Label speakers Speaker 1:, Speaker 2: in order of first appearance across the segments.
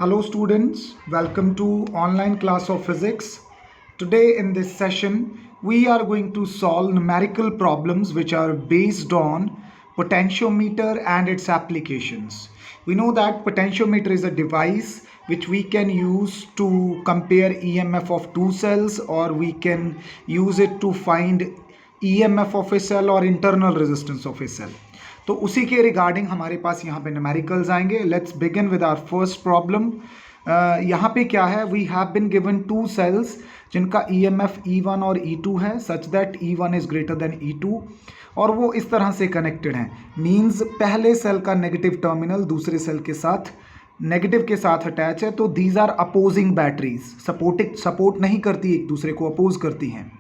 Speaker 1: Hello students, welcome to online class of physics. Today in this session, we are going to solve numerical problems which are based on potentiometer and its applications. We know that potentiometer is a device which we can use to compare EMF of two cells, or we can use it to find EMF of a cell or internal resistance of a cell. तो उसी के regarding हमारे पास यहाँ पे numericals आएंगे. Let's begin with our first problem. यहाँ पे क्या है, we have been given two cells जिनका EMF E1 और E2 है, such that E1 is greater than E2, और वो इस तरह से कनेक्टेड हैं. मींस पहले सेल का नेगेटिव टर्मिनल दूसरे सेल के साथ नेगेटिव के साथ अटैच है. तो these are opposing batteries, support नहीं करती, एक दूसरे को अपोज करती हैं.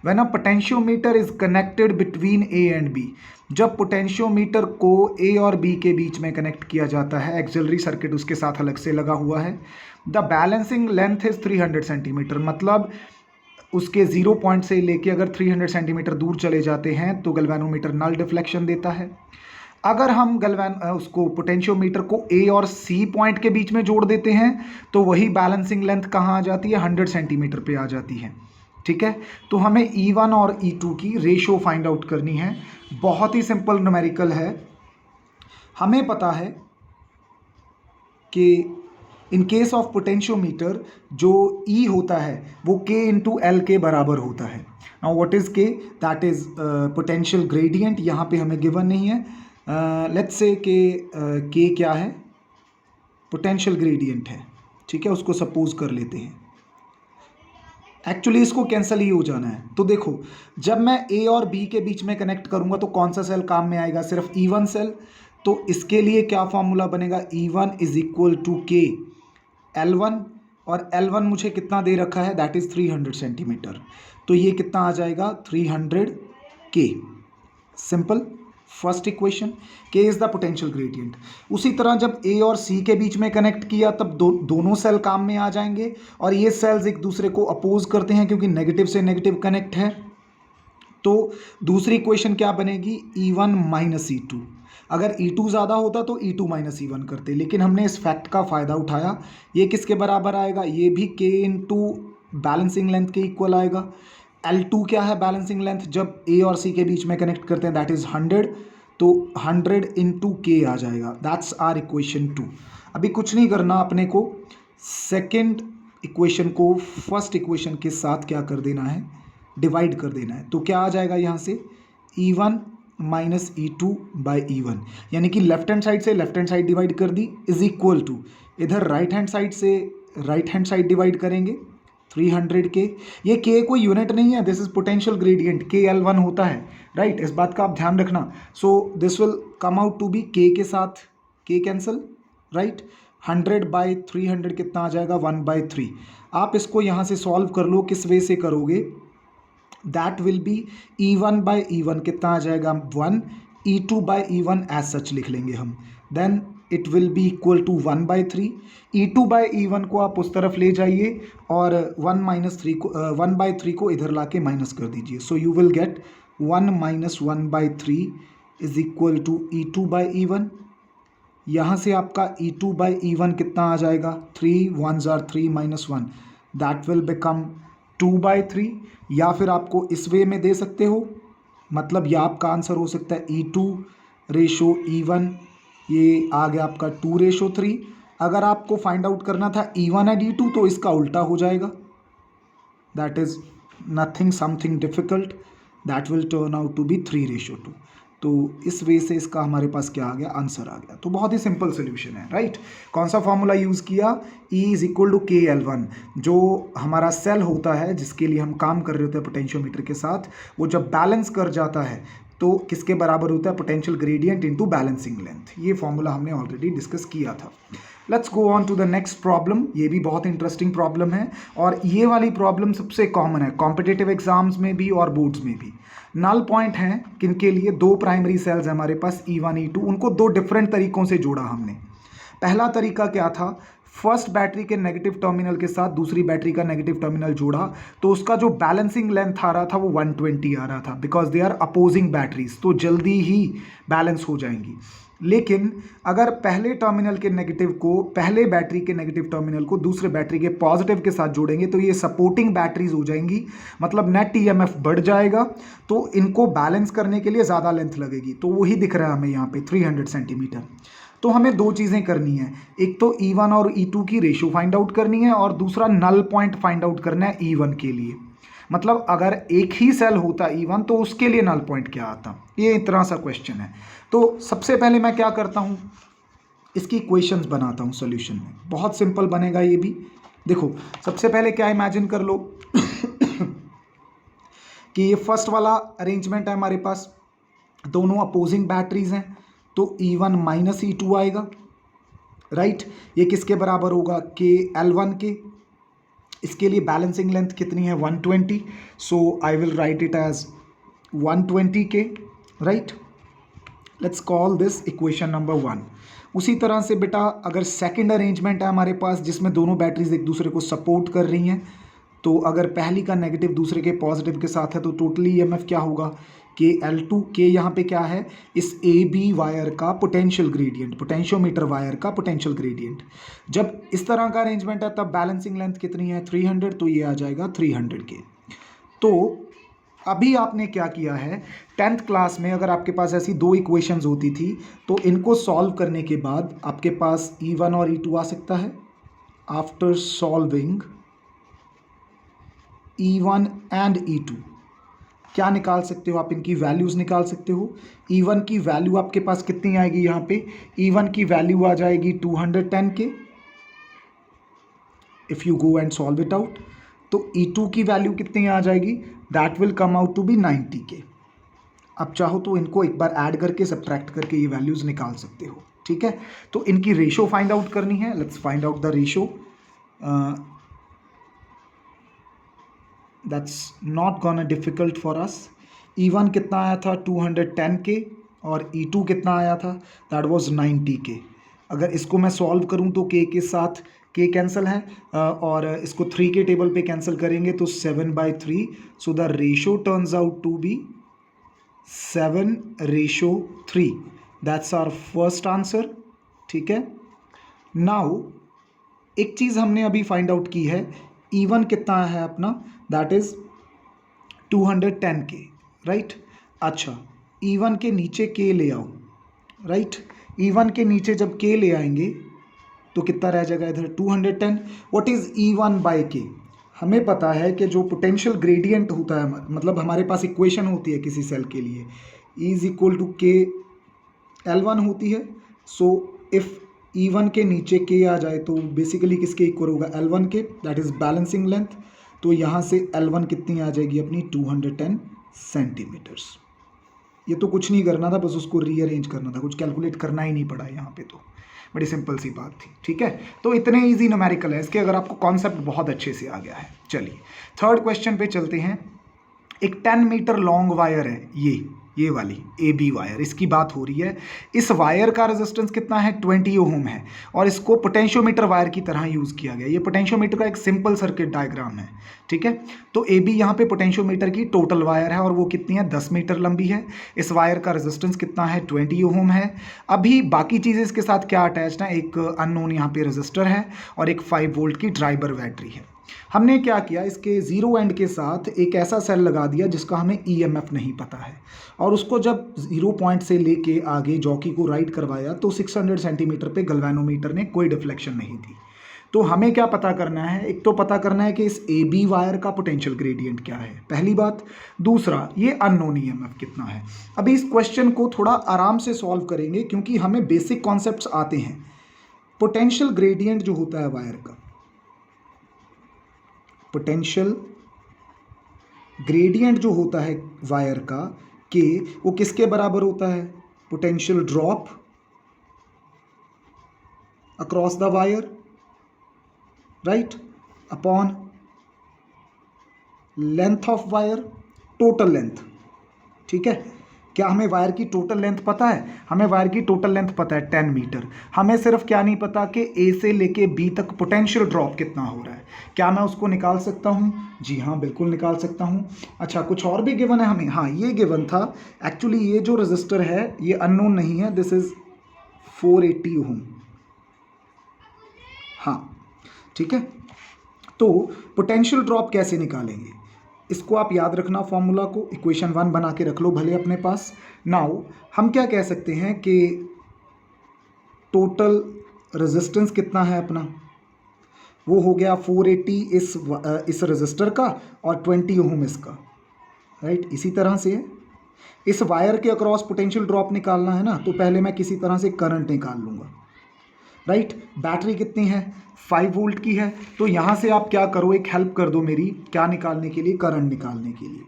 Speaker 1: When a potentiometer is connected between A and B, जब पोटेंशियोमीटर को A और B के बीच में कनेक्ट किया जाता है, एक्सिलरी सर्किट उसके साथ अलग से लगा हुआ है. The balancing length is 300 centimetre, मतलब उसके 0 पॉइंट से लेके अगर 300 सेंटीमीटर दूर चले जाते हैं तो गैल्वेनोमीटर नल डिफ्लेक्शन देता है. अगर हम उसको पोटेंशियोमीटर को A और C पॉइंट के बीच में जोड़ देते हैं तो वही बैलेंसिंग लेंथ कहाँ आ जाती है, 100 सेंटीमीटर पे आ जाती है. ठीक है, तो हमें E1 और E2 की रेशो फाइंड आउट करनी है. बहुत ही सिंपल न्यूमेरिकल है. हमें पता है कि इन केस ऑफ पोटेंशियोमीटर जो E होता है वो K इंटू L के बराबर होता है. Now what is K? That is potential gradient. यहाँ पे हमें गिवन नहीं है. लेट्स से कि K क्या है, पोटेंशियल ग्रेडियंट है. ठीक है, उसको सपोज कर लेते हैं. एक्चुअली इसको कैंसिल ही हो जाना है. तो देखो, जब मैं A और B के बीच में कनेक्ट करूंगा तो कौन सा सेल काम में आएगा, सिर्फ E1 सेल. तो इसके लिए क्या फॉर्मूला बनेगा, E1 is equal to K L1, और L1 मुझे कितना दे रखा है, दैट इज 300 सेंटीमीटर. तो ये कितना आ जाएगा, 300 K. Simple. First equation, K is the potential gradient. उसी तरह जब A और C के बीच में कनेक्ट किया तब दोनों सेल काम में आ जाएंगे, और ये सेल्स एक दूसरे को अपोज करते हैं क्योंकि नेगेटिव से नेगेटिव कनेक्ट है. तो दूसरी इक्वेशन क्या बनेगी, E1 माइनस E2. अगर E2 ज़्यादा होता तो E2 माइनस E1 करते, लेकिन हमने इस फैक्ट का फ़ायदा उठाया. ये किसके बराबर आएगा, ये भी K इंटू बैलेंसिंग लेंथ के इक्वल आएगा. L2 क्या है, बैलेंसिंग लेंथ जब A और C के बीच में कनेक्ट करते हैं, दैट इज़ 100. तो 100 इंटू K आ जाएगा. That's our equation 2. अभी कुछ नहीं करना, अपने को सेकेंड इक्वेशन को फर्स्ट इक्वेशन के साथ क्या कर देना है, डिवाइड कर देना है. तो क्या आ जाएगा यहाँ से, E1 minus E2 by E1, यानी कि लेफ्ट हैंड साइड से लेफ्ट हैंड साइड डिवाइड कर दी, इज इक्वल टू इधर राइट हैंड साइड से राइट हैंड साइड डिवाइड करेंगे, 300 K. ये K कोई यूनिट नहीं है, this is potential gradient. K L1 होता है, राइट. इस बात का आप ध्यान रखना. So this will come out to be K के साथ K कैंसिल, राइट. 100 बाई 300 कितना आ जाएगा, 1/3. आप इसको यहाँ से सॉल्व कर लो. किस वे से करोगे, that will be E1 by E1 कितना आ जाएगा, 1. E2 by E1 as such लिख लेंगे हम. Then it will be equal to 1/3. E2 by E1 को आप उस तरफ ले जाइए और 1/3 को इधर ला के माइनस कर दीजिए. So you will get 1 minus 1/3 is equal to E2 by E1. यहाँ से आपका E2 बाई E1 कितना आ जाएगा, 3 1s are 3 minus 1, that will become 2/3. या फिर आपको इस वे में दे सकते हो, मतलब यह आपका आंसर हो सकता है E2 रेशो E1, ये आ गया आपका 2/3. अगर आपको फाइंड आउट करना था E1 एंड E2 तो इसका उल्टा हो जाएगा, that is nothing something difficult, that will turn out to be 3/2. तो इस वे से इसका हमारे पास क्या आ गया, आंसर आ गया. तो बहुत ही सिंपल सोल्यूशन है, राइट. कौन सा फॉर्मूला यूज़ किया, E is equal to K L1. जो हमारा सेल होता है जिसके लिए हम काम कर रहे होते हैं पोटेंशियोमीटर के साथ, वो जब बैलेंस कर जाता है तो किसके बराबर होता है, potential gradient into balancing length. ये फॉर्मूला हमने ऑलरेडी डिस्कस किया था. Let's go on to the next problem. ये भी बहुत इंटरेस्टिंग प्रॉब्लम है, और ये वाली प्रॉब्लम सबसे कॉमन है कॉम्पिटिटिव एग्जाम्स में भी और बोर्ड्स में भी. नल पॉइंट हैं किनके लिए, दो प्राइमरी सेल्स हमारे पास E1 E2, उनको दो डिफरेंट तरीकों से जोड़ा हमने. पहला तरीका क्या था, फर्स्ट बैटरी के नेगेटिव टर्मिनल के साथ दूसरी बैटरी का नेगेटिव टर्मिनल जोड़ा, तो उसका जो बैलेंसिंग लेंथ आ रहा था वो 120 आ रहा था, because they are opposing batteries, तो जल्दी ही बैलेंस हो जाएंगी. लेकिन अगर पहले टर्मिनल के नेगेटिव को, पहले बैटरी के नेगेटिव टर्मिनल को दूसरे बैटरी के पॉजिटिव के साथ जोड़ेंगे तो ये सपोर्टिंग बैटरीज हो जाएंगी, मतलब नेट ईएमएफ बढ़ जाएगा, तो इनको बैलेंस करने के लिए ज़्यादा लेंथ लगेगी। तो वही दिख रहा है हमें यहाँ पे 300 सेंटीमीटर। तो हमें दो चीज़ें करनी है, एक तो E1 और E2 की रेशो फाइंड आउट करनी है और दूसरा नल पॉइंट फाइंड आउट करना है E1 के लिए। मतलब अगर एक ही सेल होता E1 तो उसके लिए नल पॉइंट क्या आता, ये इतना सा क्वेश्चन है। तो सबसे पहले मैं क्या करता हूँ, इसकी इक्वेशंस बनाता हूँ सॉल्यूशन में। बहुत सिंपल बनेगा ये भी। देखो सबसे पहले क्या इमेजिन कर लो कि ये फर्स्ट वाला अरेंजमेंट है हमारे पास, दोनों अपोजिंग बैटरीज हैं, तो E1 माइनस E2 आएगा, राइट। ये किसके बराबर होगा, के L1 के। इसके लिए बैलेंसिंग लेंथ कितनी है, 120, so I will write it as 120 के, right. Let's call this equation number 1। उसी तरह से बेटा अगर सेकंड अरेंजमेंट है हमारे पास जिसमें दोनों बैटरीज एक दूसरे को सपोर्ट कर रही हैं, तो अगर पहली का नेगेटिव दूसरे के पॉजिटिव के साथ है तो टोटली ईएमएफ क्या होगा, के L2 के। यहाँ पे क्या है, इस AB वायर का पोटेंशियल ग्रेडियंट, पोटेंशियोमीटर वायर का पोटेंशियल ग्रेडियंट। जब इस तरह का अरेंजमेंट है तब बैलेंसिंग लेंथ कितनी है, 300, तो ये आ जाएगा 300 के। तो अभी आपने क्या किया है, 10th क्लास में अगर आपके पास ऐसी दो इक्वेशंस होती थी तो इनको सॉल्व करने के बाद आपके पास E1 और E2 आ सकता है। After solving E1 and E2 क्या निकाल सकते हो आप, इनकी वैल्यूज़ निकाल सकते हो। E1 की वैल्यू आपके पास कितनी आएगी, यहाँ पे E1 की वैल्यू आ जाएगी 210 के, if you go and solve it out. तो E2 की वैल्यू कितनी आ जाएगी, that will come out to be 90 के। अब चाहो तो इनको एक बार ऐड करके सब्ट्रैक्ट करके ये वैल्यूज़ निकाल सकते हो, ठीक है। तो इनकी रेशो फाइंड आउट करनी है, let's find out the ratio. That's not gone difficult for us. E1 कितना आया था, 210 के, और E2 कितना आया था, दैट वाज 90 के। अगर इसको मैं सॉल्व करूं तो के साथ के कैंसिल है, और इसको 3 के टेबल पे कैंसिल करेंगे तो 7/3, so the ratio turns out to be 7:3। That's our first answer, ठीक है। नाउ एक चीज़ हमने अभी फाइंड आउट की है, E1 कितना है अपना, दैट इज़ 210 के, राइट। अच्छा E1 के नीचे के ले आओ, राइट। E1 के नीचे जब के ले आएंगे तो कितना रह जाएगा इधर, 210। व्हाट इज़ E1 बाय के, हमें पता है कि जो पोटेंशियल ग्रेडियंट होता है, मतलब हमारे पास इक्वेशन होती है किसी सेल के लिए, E इज इक्वल टू के L1 होती है। सो इफ़ E1 के नीचे के आ जाए तो बेसिकली किसके इक्वल होगा, L1 के, दैट इज़ बैलेंसिंग लेंथ। तो यहाँ से L1 कितनी आ जाएगी अपनी, 210 सेंटीमीटर्स। ये तो कुछ नहीं करना था, बस उसको रीअरेंज करना था, कुछ कैलकुलेट करना ही नहीं पड़ा यहाँ पे, तो बड़ी सिंपल सी बात थी, ठीक है। तो इतने इजी न्यूमेरिकल है इसके, अगर आपको कॉन्सेप्ट बहुत अच्छे से आ गया है। चलिए थर्ड क्वेश्चन पे चलते हैं। एक 10 मीटर लॉन्ग वायर है, ये वाली AB वायर, इसकी बात हो रही है। इस वायर का रेजिस्टेंस कितना है, 20 ओम है, और इसको पोटेंशियोमीटर वायर की तरह यूज़ किया गया। ये पोटेंशियोमीटर का एक सिंपल सर्किट डायग्राम है, ठीक है। तो AB यहाँ पे पोटेंशियोमीटर की टोटल वायर है और वो कितनी है, 10 मीटर लंबी है। इस वायर का रेजिस्टेंस कितना है, 20 ओम है। अभी बाकी चीज़ें इसके साथ क्या अटैच्ड है, एक अननोन यहाँ पे रेजिस्टर है और एक 5 वोल्ट की ड्राइवर बैटरी है। हमने क्या किया, इसके जीरो एंड के साथ एक ऐसा सेल लगा दिया जिसका हमें EMF नहीं पता है, और उसको जब 0 पॉइंट से लेके आगे जॉकी को राइट करवाया तो 600 सेंटीमीटर पे गैल्वेनोमीटर ने कोई डिफ्लेक्शन नहीं दी। तो हमें क्या पता करना है, एक तो पता करना है कि इस AB वायर का पोटेंशियल ग्रेडियंट क्या है, पहली बात। दूसरा, ये अननोन EMF कितना है। अभी इस क्वेश्चन को थोड़ा आराम से सॉल्व करेंगे क्योंकि हमें बेसिक कॉन्सेप्ट्स आते हैं। पोटेंशियल ग्रेडियंट जो होता है वायर का, पोटेंशियल ग्रेडियंट जो होता है वायर का के, वो किसके बराबर होता है, potential drop across the wire, right, upon length of wire, total length, ठीक है। क्या हमें वायर की टोटल लेंथ पता है, हमें वायर की टोटल लेंथ पता है 10 मीटर। हमें सिर्फ क्या नहीं पता कि A से लेके B तक पोटेंशियल ड्रॉप कितना हो रहा है। क्या मैं उसको निकाल सकता हूँ, जी हाँ बिल्कुल निकाल सकता हूँ। अच्छा कुछ और भी गिवन है हमें, हाँ ये गिवन था एक्चुअली, ये जो रजिस्टर है ये अननोन नहीं है, दिस इज 480 ओम। हाँ ठीक है, तो पोटेंशियल ड्रॉप कैसे निकालेंगे, इसको आप याद रखना, फॉर्मूला को इक्वेशन 1 बना के रख लो भले अपने पास। नाउ हम क्या कह सकते हैं कि टोटल रेजिस्टेंस कितना है अपना, वो हो गया 480 इस रेजिस्टर का और 20 ओम इसका, राइट। इसी तरह से इस वायर के अक्रॉस पोटेंशियल ड्रॉप निकालना है ना, तो पहले मैं किसी तरह से करंट निकाल लूँगा, राइट। बैटरी कितनी है, 5 वोल्ट की है, तो यहाँ से आप क्या करो, एक हेल्प कर दो मेरी, क्या निकालने के लिए, करंट निकालने के लिए।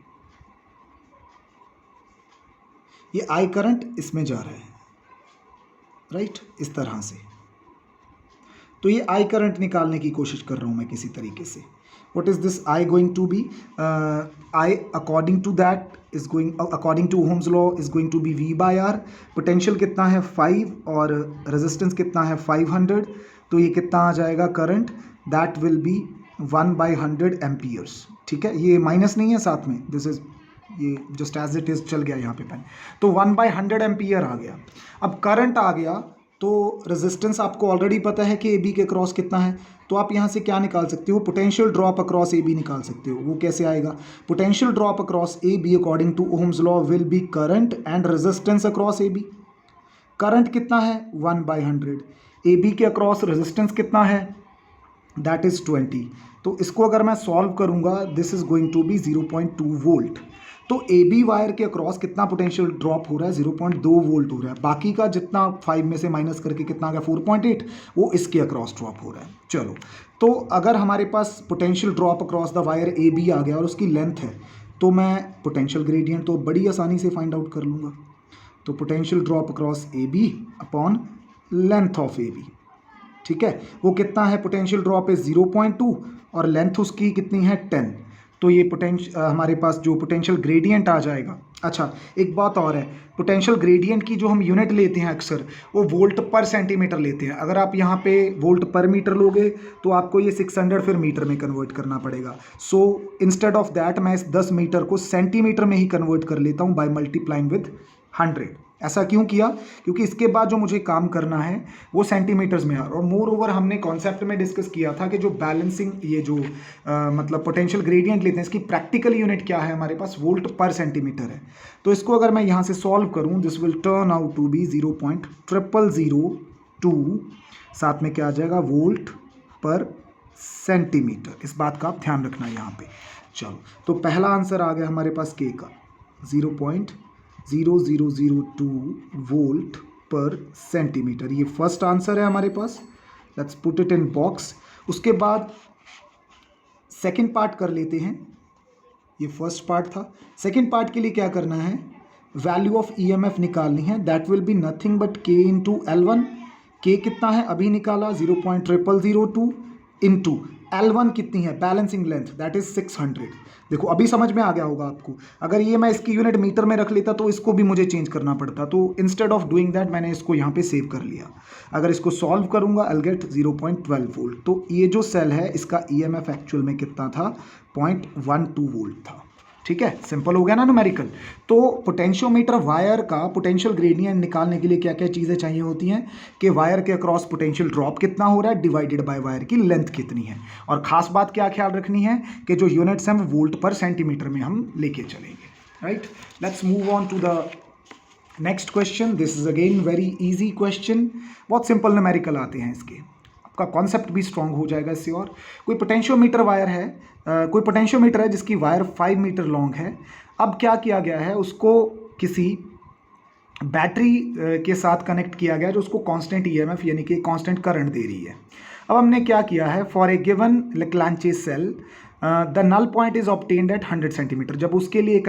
Speaker 1: ये आई करंट इसमें जा रहा है, राइट, इस तरह से। तो ये आई करंट निकालने की कोशिश कर रहा हूँ मैं किसी तरीके से। What is this I going to be? I according to that is going according to Ohm's law is going to be V by R. Potential कितना है 5 और रेजिस्टेंस कितना है 500, तो ये कितना आ जाएगा current, that will be 1/100 amperes. ठीक है, ये माइनस नहीं है साथ में, दिस इज ये जस्ट एज इट इज चल गया यहाँ पे पेन, तो 1/100 एम्पियर आ गया। अब करंट आ गया, तो रेजिस्टेंस आपको ऑलरेडी पता है कि ए बी के क्रॉस कितना है, तो आप यहाँ से क्या निकाल सकते हो, potential drop across A B निकाल सकते हो। वो कैसे आएगा, potential drop across A B according to Ohm's law will be current and resistance across A B. Current कितना है 1/100, ए बी के अक्रॉस रेजिस्टेंस कितना है, दैट इज 20। तो इसको अगर मैं सॉल्व करूँगा, this is going to be 0.2 volt. तो ए बी वायर के अक्रॉस कितना पोटेंशियल ड्रॉप हो रहा है, 0.2 वोल्ट हो रहा है। बाकी का जितना 5 में से माइनस करके कितना आ गया 4.8, वो इसके अक्रॉस ड्रॉप हो रहा है। चलो, तो अगर हमारे पास potential drop across the wire A B आ गया और उसकी लेंथ है, तो मैं पोटेंशियल ग्रेडियंट तो बड़ी आसानी से फाइंड आउट कर लूँगा। तो potential drop across A B upon length of A B, ठीक है, वो कितना है, पोटेंशियल ड्रॉप इज 0.2 और लेंथ उसकी कितनी है 10। तो ये हमारे पास जो पोटेंशियल ग्रेडियंट आ जाएगा। अच्छा, एक बात और है, पोटेंशियल ग्रेडियंट की जो हम यूनिट लेते हैं अक्सर, वो वोल्ट पर सेंटीमीटर लेते हैं। अगर आप यहाँ पे वोल्ट पर मीटर लोगे तो आपको ये 600 फिर मीटर में कन्वर्ट करना पड़ेगा। सो इंस्टेड ऑफ दैट मैं इस 10 मीटर को सेंटीमीटर में ही कन्वर्ट कर लेता हूँ बाय मल्टीप्लाइंग विद 100। ऐसा क्यों किया, क्योंकि इसके बाद जो मुझे काम करना है वो सेंटीमीटर्स में है। और मोर ओवर हमने कॉन्सेप्ट में डिस्कस किया था कि जो बैलेंसिंग, ये जो मतलब पोटेंशियल ग्रेडियंट लेते हैं, इसकी प्रैक्टिकल यूनिट क्या है हमारे पास, वोल्ट पर सेंटीमीटर है। तो इसको अगर मैं यहाँ से सॉल्व करूँ, this will turn out to be 0.0002, साथ में क्या आ जाएगा, वोल्ट पर सेंटीमीटर। इस बात का आप ध्यान रखना यहाँ पे। चलो, तो पहला आंसर आ गया हमारे पास के का 0.0002 वोल्ट पर सेंटीमीटर, ये फर्स्ट आंसर है हमारे पास। Let's put it in box. उसके बाद सेकंड पार्ट कर लेते हैं, ये फर्स्ट पार्ट था। सेकंड पार्ट के लिए क्या करना है, वैल्यू ऑफ ईएमएफ निकालनी है, that will be nothing but के इंटू L1। के कितना है अभी निकाला, 0.0002 इंटू L1 कितनी है, बैलेंसिंग लेंथ, दैट इज 600। देखो अभी समझ में आ गया होगा आपको। अगर ये मैं इसकी यूनिट मीटर में रख लेता तो इसको भी मुझे चेंज करना पड़ता, तो इंस्टेड ऑफ डूइंग दैट मैंने इसको यहाँ पे सेव कर लिया। अगर इसको सॉल्व करूँगा आई विल गेट 0.12 वोल्ट। तो ये जो सेल है इसका ईएमएफ एक्चुअल में कितना था, 0.12 वोल्ट था। ठीक है, सिंपल हो गया ना न्यूमेरिकल। तो पोटेंशियोमीटर वायर का पोटेंशियल ग्रेडियंट निकालने के लिए क्या क्या चीज़ें चाहिए होती हैं, कि वायर के अक्रॉस पोटेंशियल ड्रॉप कितना हो रहा है डिवाइडेड बाय वायर की लेंथ कितनी है। और खास बात क्या ख्याल रखनी है कि जो यूनिट्स हैं वो वोल्ट पर सेंटीमीटर में हम लेके चलेंगे, right. Let's move on to the next question. This is again very easy question, बहुत सिंपल न्यूमेरिकल आते हैं इसके, आपका कॉन्सेप्ट भी स्ट्रांग हो जाएगा इससे। और कोई पोटेंशियोमीटर वायर है, कोई पोटेंशियोमीटर है जिसकी वायर 5 मीटर लॉन्ग है। अब क्या किया गया है, उसको किसी बैटरी के साथ कनेक्ट किया गया जो उसको कांस्टेंट ईएमएफ यानी कि कांस्टेंट करंट दे रही है। अब हमने क्या किया है, for a given Leclanche cell the null point is obtained at 100 centimetre. जब उसके लिए एक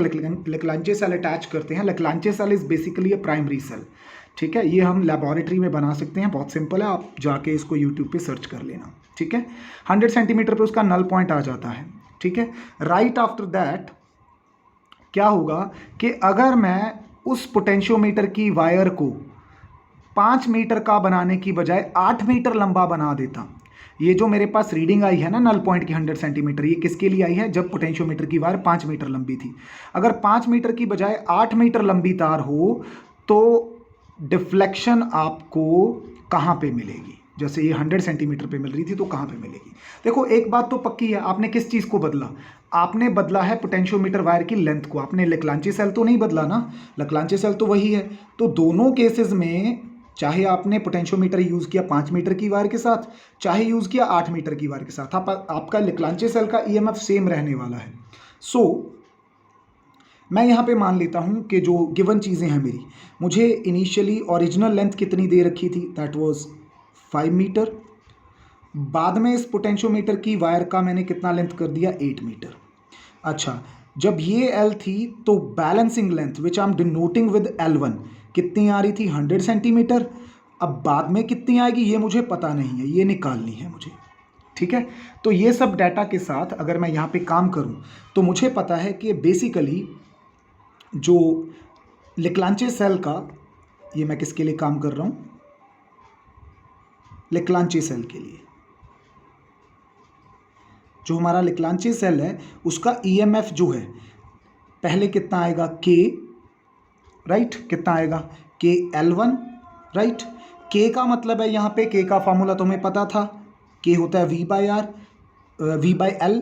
Speaker 1: लेक्लांचे सेल अटैच करते हैं, Leclanche cell is basically a primary cell. ठीक है, ये हम लेबोरेटरी में बना सकते हैं, बहुत सिंपल है, आप जाके इसको यूट्यूब पे सर्च कर लेना। ठीक है, 100 सेंटीमीटर पे उसका नल पॉइंट आ जाता है। ठीक है, राइट आफ्टर दैट क्या होगा कि अगर मैं उस पोटेंशियोमीटर की वायर को 5 मीटर का बनाने की बजाय 8 मीटर लंबा बना देता, ये जो मेरे पास रीडिंग आई है ना नल पॉइंट की 100 सेंटीमीटर, ये किसके लिए आई है, जब पोटेंशियोमीटर की वायर 5 मीटर लंबी थी। अगर 5 मीटर की बजाय 8 मीटर लंबी तार हो तो डिफ्लेक्शन आपको कहाँ पे मिलेगी। जैसे ये 100 सेंटीमीटर पे मिल रही थी तो कहाँ पे मिलेगी। देखो एक बात तो पक्की है, आपने किस चीज़ को बदला, आपने बदला है पोटेंशियोमीटर वायर की लेंथ को, आपने लेक्लांची सेल तो नहीं बदला ना, लेक्लांची सेल तो वही है। तो दोनों केसेस में चाहे आपने पोटेंशियोमीटर यूज़ किया 5 मीटर की वायर के साथ, चाहे यूज़ किया 8 मीटर की वायर के साथ, आपका लेक्लांची सेल का ईएमएफ सेम रहने वाला है। सो मैं यहाँ पे मान लेता हूँ कि जो गिवन चीज़ें हैं मेरी, मुझे इनिशियली ओरिजिनल लेंथ कितनी दे रखी थी, दैट वाज 5 मीटर। बाद में इस पोटेंशियोमीटर की वायर का मैंने कितना लेंथ कर दिया, 8 मीटर। अच्छा, जब ये L थी तो balancing length which I am denoting with L1 कितनी आ रही थी, 100 सेंटीमीटर। अब बाद में कितनी आएगी ये मुझे पता नहीं है, ये निकालनी है मुझे, ठीक है। तो ये सब डाटा के साथ अगर मैं यहाँ पे काम करूँ तो मुझे पता है कि बेसिकली जो लेक्लांचे सेल का, ये मैं किसके लिए काम कर रहा हूँ, लेक्लांचे सेल के लिए, जो हमारा लेक्लांचे सेल है उसका ईएमएफ जो है पहले कितना आएगा, के, राइट, कितना आएगा, के L1, राइट। के का मतलब है यहाँ पे, के का फॉर्मूला तो हमें पता था, के होता है V/L।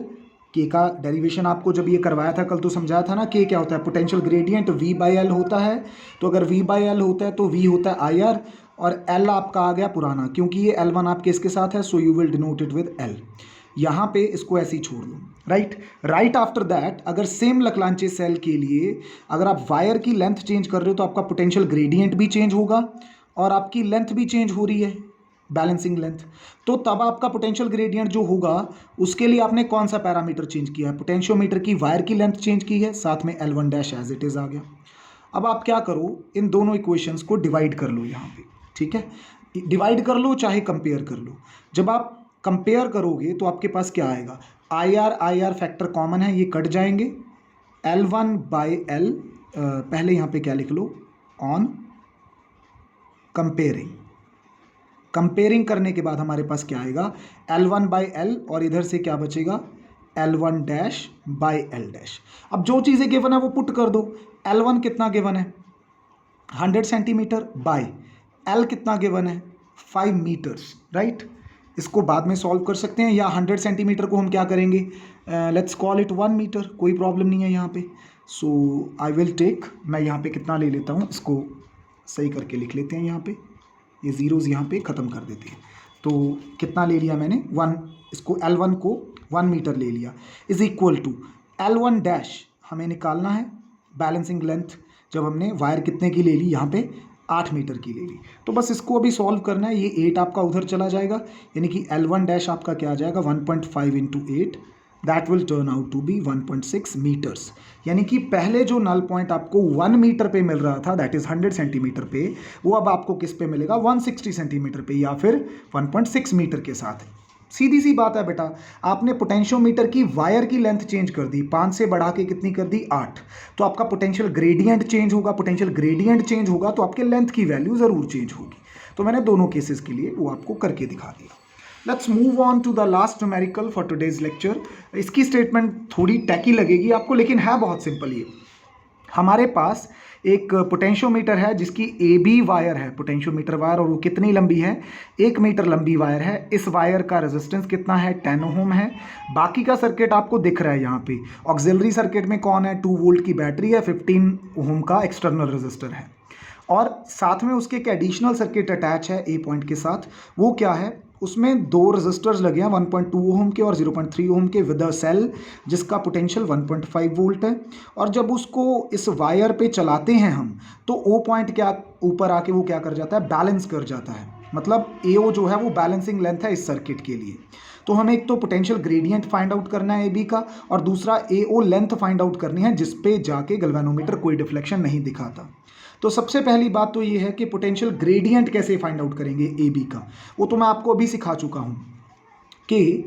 Speaker 1: के का डेरिवेशन आपको जब ये करवाया था कल तो समझाया था ना, के क्या होता है, पोटेंशियल ग्रेडियंट V/L होता है। तो अगर V/L होता है तो V होता है IR और L आपका आ गया पुराना, क्योंकि ये L1 आपके इसके साथ है, सो you will denote it with L। यहाँ पे इसको ऐसे ही छोड़ दो, राइट आफ्टर दैट अगर सेम लेक्लांचे सेल के लिए अगर आप वायर की लेंथ चेंज कर रहे हो तो आपका पोटेंशियल ग्रेडियंट भी चेंज होगा और आपकी लेंथ भी चेंज हो रही है, बैलेंसिंग लेंथ। तो तब आपका पोटेंशियल ग्रेडियंट जो होगा उसके लिए आपने कौन सा पैरामीटर चेंज किया है, पोटेंशियोमीटर की वायर की लेंथ चेंज की है, साथ में L1 dash as it is आ गया। अब आप क्या करो, इन दोनों इक्वेशंस को डिवाइड कर लो यहाँ पे, ठीक है, डिवाइड कर लो चाहे कंपेयर कर लो। जब आप कंपेयर करोगे तो आपके पास क्या आएगा, IR फैक्टर कॉमन है, ये कट जाएंगे, L1/L पहले यहाँ पे क्या लिख लो, ऑन कंपेयरिंग करने के बाद हमारे पास क्या आएगा, L1/L और इधर से क्या बचेगा, L1 dash by L dash. अब जो चीज़ें गिवन है वो पुट कर दो। L1 कितना गिवन है, 100 सेंटीमीटर, बाय L कितना गिवन है, 5 मीटर्स, राइट। इसको बाद में सॉल्व कर सकते हैं, या 100 सेंटीमीटर को हम क्या करेंगे, लेट्स कॉल इट 1 मीटर, कोई प्रॉब्लम नहीं है यहाँ पे। सो आई विल टेक, मैं यहाँ पे कितना ले लेता हूँ, इसको सही करके लिख लेते हैं, यहाँ पे ये ज़ीरोज़ यहाँ पे ख़त्म कर देते हैं। तो कितना ले लिया मैंने, 1, इसको L1 को 1 मीटर ले लिया, is equal to L1 dash हमें निकालना है बैलेंसिंग लेंथ, जब हमने वायर कितने की ले ली, यहाँ पे 8 मीटर की ले ली। तो बस इसको अभी सॉल्व करना है, ये 8 आपका उधर चला जाएगा, यानी कि L1 डैश आपका क्या आ जाएगा, 1.5 into 8, that will turn out to be 1.6 metres. यानी कि पहले जो नल पॉइंट आपको 1 मीटर पे मिल रहा था, दैट इज़ 100 सेंटीमीटर पे, वो अब आपको किस पे मिलेगा, 160 सेंटीमीटर पे, या फिर 1.6 मीटर के साथ। सीधी सी बात है बेटा, आपने पोटेंशियोमीटर की वायर की लेंथ चेंज कर दी, 5 से बढ़ा के कितनी कर दी, 8। तो आपका पोटेंशियल ग्रेडियंट चेंज होगा, पोटेंशियल ग्रेडियंट चेंज होगा तो आपके लेंथ की वैल्यू ज़रूर चेंज होगी। तो मैंने दोनों केसेस के लिए वो आपको करके दिखा दिया। Let's move on to the last numerical for today's lecture. इसकी स्टेटमेंट थोड़ी टैकी लगेगी आपको, लेकिन है बहुत सिंपल। ये हमारे पास एक पोटेंशियोमीटर है जिसकी AB वायर है, पोटेंशियोमीटर वायर, और वो कितनी लंबी है, 1 मीटर लंबी वायर है। इस वायर का रेजिस्टेंस कितना है, 10 ओम है। बाकी का सर्किट आपको दिख रहा है यहाँ पे, ऑक्सिलरी सर्किट में कौन है, 2 वोल्ट की बैटरी है, 15 ओम का एक्सटर्नल रेजिस्टर है, और साथ में उसके एक एडिशनल सर्किट अटैच है A पॉइंट के साथ। वो क्या है, उसमें 2 रेजिस्टर्स लगे हैं, 1.2 ओम के और 0.3 ओम के, विद अ सेल जिसका पोटेंशियल 1.5 वोल्ट है। और जब उसको इस वायर पे चलाते हैं हम, तो O पॉइंट क्या ऊपर आके वो क्या कर जाता है, बैलेंस कर जाता है। मतलब AO जो है वो बैलेंसिंग लेंथ है इस सर्किट के लिए। तो हमें एक तो पोटेंशियल ग्रेडियंट फाइंड आउट करना है AB का, और दूसरा AO लेंथ फाइंड आउट करनी है जिस पे जाके गैल्वेनोमीटर कोई डिफ्लेक्शन नहीं दिखाता। तो सबसे पहली बात तो ये है कि पोटेंशियल ग्रेडियंट कैसे फाइंड आउट करेंगे AB का, वो तो मैं आपको अभी सिखा चुका हूँ कि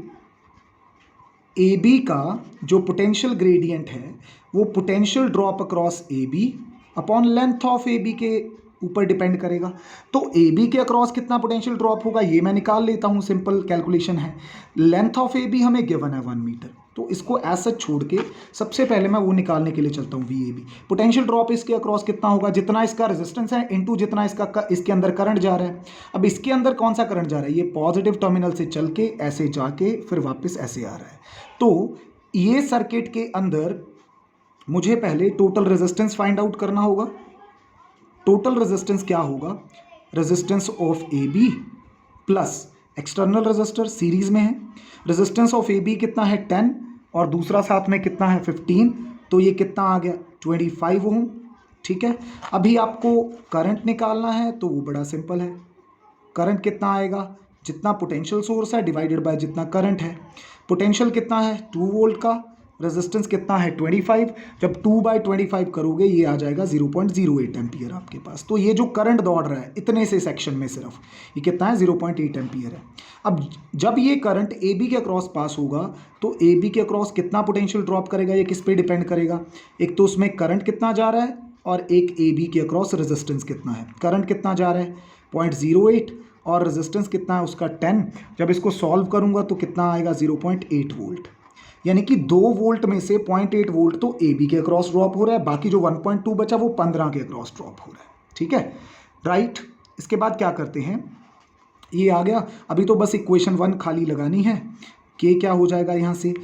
Speaker 1: AB का जो पोटेंशियल ग्रेडियंट है वो potential drop across AB upon length of AB के ऊपर डिपेंड करेगा। तो AB के अक्रॉस कितना पोटेंशियल ड्रॉप होगा ये मैं निकाल लेता हूँ, सिंपल कैलकुलेशन है। लेंथ ऑफ AB हमें गिवन है 1 मीटर, तो इसको ऐसा छोड़ के सबसे पहले मैं वो निकालने के लिए चलता हूँ VAB। पोटेंशियल ड्रॉप इसके अक्रॉस कितना होगा, जितना इसका रेजिस्टेंस है इनटू जितना इसके अंदर करंट जा रहा है। अब इसके अंदर कौन सा करंट जा रहा है, ये पॉजिटिव टर्मिनल से चल के ऐसे जाके फिर वापस ऐसे आ रहा है। तो ये सर्किट के अंदर मुझे पहले टोटल रेजिस्टेंस फाइंड आउट करना होगा। टोटल रेजिस्टेंस क्या होगा, resistance of AB plus external resistor series में है। रेजिस्टेंस ऑफ AB कितना है 10 और दूसरा साथ में कितना है 15, तो ये कितना आ गया 25 ओम। ठीक है, अभी आपको करंट निकालना है तो वो बड़ा सिंपल है। करंट कितना आएगा, जितना पोटेंशियल सोर्स है डिवाइडेड बाय जितना करंट है। पोटेंशियल कितना है 2 वोल्ट का, रेजिस्टेंस कितना है 25, जब 2/25 करोगे ये आ जाएगा 0.08 एम्पियर आपके पास। तो ये जो करंट दौड़ रहा है इतने से सेक्शन में सिर्फ ये कितना है 0.8 एम्पियर है। अब जब ये करंट AB के अक्रॉस पास होगा तो AB के अक्रॉस कितना पोटेंशियल ड्रॉप करेगा, ये किस पे डिपेंड करेगा, एक तो उसमें करंट कितना जा रहा है और एक AB के अक्रॉस रेजिस्टेंस कितना है। करंट कितना जा रहा है 0.08 और रेजिस्टेंस कितना है उसका 10। जब इसको सॉल्व करूंगा तो कितना आएगा 0.8 वोल्ट, यानी कि 2 वोल्ट में से 0.8 वोल्ट तो AB के अक्रॉस ड्रॉप हो रहा है, बाकी जो 1.2 बचा वो 15 के अक्रॉस ड्रॉप हो रहा है। ठीक है, राइट। इसके बाद क्या करते हैं, ये आ गया। अभी तो बस इक्वेशन 1 खाली लगानी है कि क्या हो जाएगा यहाँ से,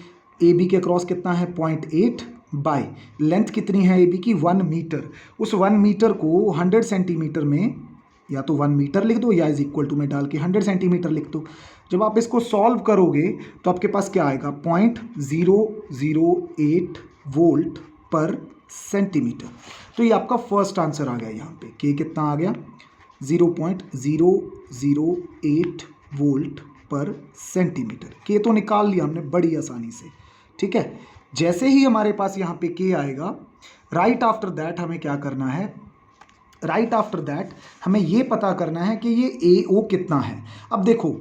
Speaker 1: AB के अक्रॉस कितना है 0.8 बाय लेंथ कितनी है AB की 1 मीटर। उस 1 मीटर को 100 सेंटीमीटर में या तो 1 मीटर लिख दो या इज इक्वल टू में डाल के 100 सेंटीमीटर लिख दो। जब आप इसको सॉल्व करोगे तो आपके पास क्या आएगा 0.008 वोल्ट पर सेंटीमीटर। तो ये आपका फर्स्ट आंसर आ गया यहाँ पे, कि कितना आ गया 0.008 वोल्ट पर सेंटीमीटर। के तो निकाल लिया हमने बड़ी आसानी से। ठीक है, जैसे ही हमारे पास यहाँ पे के आएगा, राइट आफ्टर दैट हमें क्या करना है, राइट आफ्टर दैट हमें ये पता करना है कि ये AO कितना है। अब देखो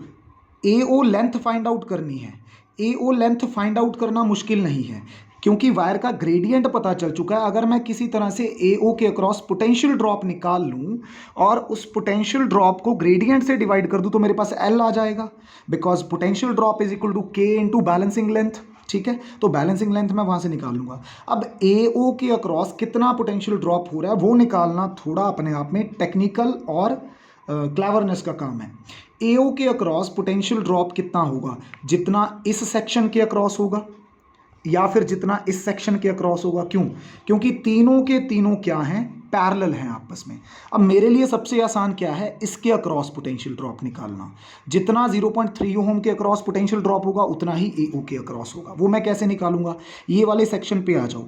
Speaker 1: AO लेंथ फाइंड आउट करनी है। AO लेंथ फाइंड आउट करना मुश्किल नहीं है क्योंकि वायर का ग्रेडियंट पता चल चुका है। अगर मैं किसी तरह से AO के अक्रॉस पोटेंशियल ड्रॉप निकाल लूँ और उस पोटेंशियल ड्रॉप को ग्रेडियंट से डिवाइड कर दूँ तो मेरे पास L आ जाएगा, because potential drop is equal to K into balancing length. ठीक है, तो बैलेंसिंग लेंथ मैं वहाँ से निकाल लूँगा। अब AO के अक्रॉस कितना पोटेंशियल ड्रॉप हो रहा है वो निकालना थोड़ा अपने आप में टेक्निकल और क्लेवरनेस का काम है। AO के अक्रॉस पोटेंशियल ड्रॉप कितना होगा, जितना इस सेक्शन के अक्रॉस होगा या फिर जितना इस सेक्शन के अक्रॉस होगा। क्यों, क्योंकि तीनों के तीनों क्या हैं, पैरेलल हैं आपस में। अब मेरे लिए सबसे आसान क्या है, इसके अक्रॉस पोटेंशियल ड्रॉप निकालना। जितना 0.3 ओम के अक्रॉस पोटेंशियल ड्रॉप होगा उतना ही AO के अक्रॉस होगा। वो मैं कैसे निकालूंगा, ये वाले सेक्शन पे आ जाओ।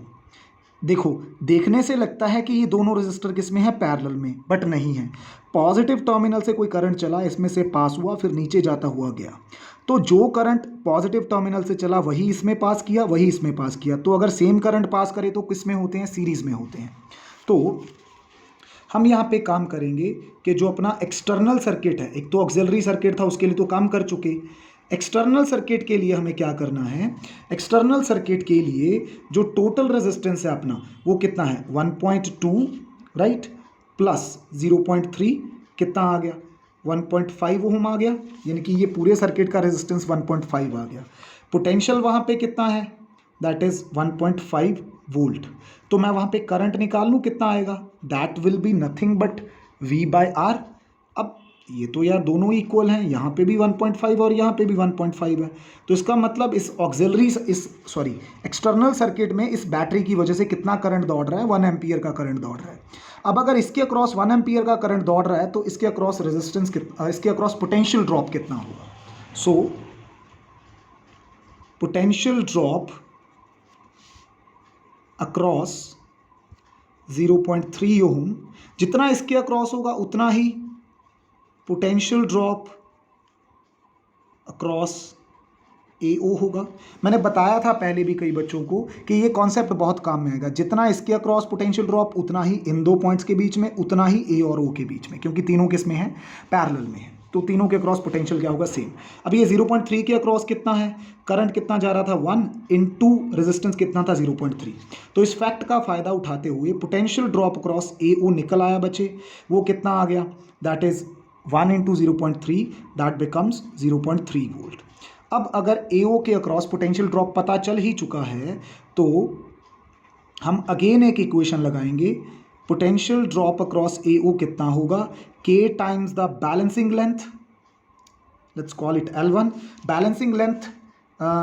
Speaker 1: देखो, देखने से लगता है कि ये दोनों रेजिस्टर किस में है, पैरेलल में, बट नहीं है। पॉजिटिव टर्मिनल से कोई करंट चला, इसमें से पास हुआ, फिर नीचे जाता हुआ गया। तो जो करंट पॉजिटिव टर्मिनल से चला वही इसमें पास किया, वही इसमें पास किया। तो अगर सेम करंट पास करे तो किस में होते हैं, सीरीज में होते हैं। तो हम यहाँ पे काम करेंगे कि जो अपना एक्सटर्नल सर्किट है, एक तो ऑक्सिलरी सर्किट था उसके लिए तो काम कर चुके, एक्सटर्नल सर्किट के लिए हमें क्या करना है, एक्सटर्नल सर्किट के लिए जो टोटल रेजिस्टेंस है अपना वो कितना है 1.2 राइट प्लस 0.3 कितना आ गया 1.5 ओम आ गया, यानी कि ये पूरे सर्किट का रेजिस्टेंस 1.5 आ गया। पोटेंशियल वहाँ पे कितना है, दैट इज 1.5 वोल्ट। तो मैं वहाँ पे करंट निकाल लूँ कितना आएगा, that will be nothing but V/R। अब ये तो यार दोनों इक्वल हैं, यहाँ पे भी 1.5 और यहाँ पे भी 1.5 है। तो इसका मतलब इस एक्सटर्नल सर्किट में इस बैटरी की वजह से कितना करंट दौड़ रहा है, 1 एम्पियर का करंट दौड़ रहा है। अब अगर इसके अक्रॉस 1 एम्पियर का करंट दौड़ रहा है तो इसके अक्रॉस रेजिस्टेंस इसके अक्रॉस पोटेंशियल ड्रॉप कितना होगा। सो पोटेंशियल ड्रॉप अक्रॉस 0.3 ओम, जितना इसके अक्रॉस होगा उतना ही पोटेंशियल ड्रॉप अक्रॉस AO होगा। मैंने बताया था पहले भी कई बच्चों को कि ये कॉन्सेप्ट बहुत काम में आएगा। जितना इसके अक्रॉस पोटेंशियल ड्रॉप उतना ही इन दो पॉइंट्स के बीच में, उतना ही A और O के बीच में, क्योंकि तीनों किस में है, पैरेलल में है। तो तीनों के अक्रॉस पोटेंशियल क्या होगा, सेम। अब ये 0.3 के अक्रॉस कितना है, करंट कितना जा रहा था 1 इंटू रेजिस्टेंस कितना था 0.3। तो इस फैक्ट का फायदा उठाते हुए पोटेंशियल ड्रॉप अक्रॉस AO निकल आया बच्चे, वो कितना आ गया, that is 1 into 0.3 that becomes 0.3 volt. अब अगर AO के अक्रॉस पोटेंशियल ड्रॉप पता चल ही चुका है तो हम अगेन एक इक्वेशन लगाएंगे, पोटेंशियल ड्रॉप अक्रॉस AO कितना होगा, K times the balancing length, let's call it L1। Balancing length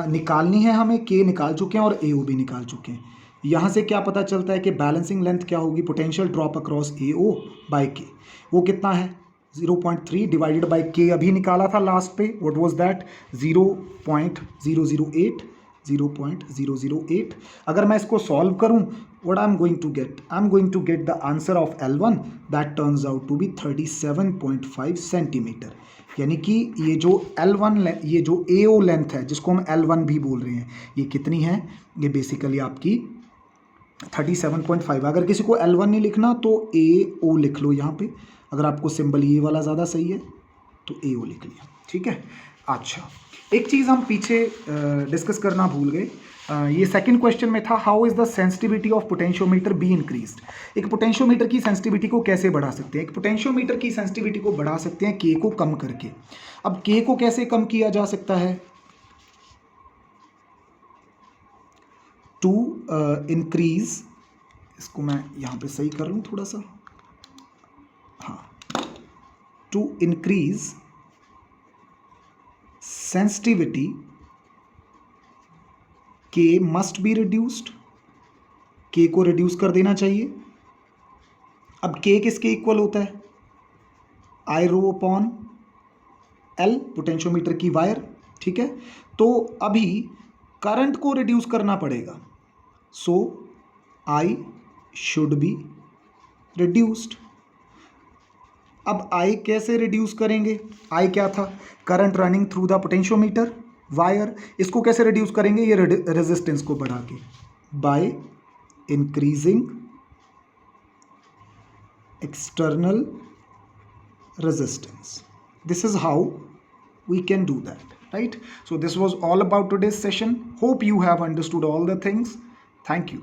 Speaker 1: निकालनी है हमें, K निकाल चुके हैं और AO भी निकाल चुके हैं। यहाँ से क्या पता चलता है कि बैलेंसिंग लेंथ क्या होगी, potential drop across AO by K, वो कितना है 0.3 डिवाइडेड बाय K अभी निकाला था लास्ट पे, व्हाट वाज दैट 0.008, 0.008। अगर मैं इसको सॉल्व करूं, what I'm going to get, I'm going to get the answer of L1 that turns out to be 37.5 centimetre. यानी कि ये जो L1 ये जो AO लेंथ है जिसको हम L1 भी बोल रहे हैं, ये कितनी है, ये बेसिकली आपकी 37.5। अगर किसी को L1 नहीं लिखना तो AO लिख लो यहाँ पे, अगर आपको सिंबल ये वाला ज़्यादा सही है तो AO लिख लिया, ठीक है। अच्छा, एक चीज़ हम पीछे डिस्कस करना भूल गए, ये सेकंड क्वेश्चन में था, how is the sensitivity of potentiometer be increased. एक पोटेंशियोमीटर की सेंसिटिविटी को कैसे बढ़ा सकते हैं, एक पोटेंशियोमीटर की सेंसिटिविटी को बढ़ा सकते हैं K को कम करके। अब K को कैसे कम किया जा सकता है, टू इंक्रीज, इसको मैं यहाँ पे सही कर लूँ थोड़ा सा, हाँ, to increase sensitivity K must be reduced, K को रिड्यूस कर देना चाहिए। अब K किसके इक्वल होता है, I rho upon L, potentiometer की वायर, ठीक है। तो अभी करंट को रिड्यूस करना पड़ेगा, सो I शुड बी रिड्यूस्ड। अब I कैसे रिड्यूस करेंगे, I क्या था, current running through the potentiometer wire, इसको कैसे रिड्यूस करेंगे, ये रेजिस्टेंस को बढ़ा के, by increasing external resistance. This is how we can do that, right? So this was all about today's session. Hope you have understood all the things. Thank you.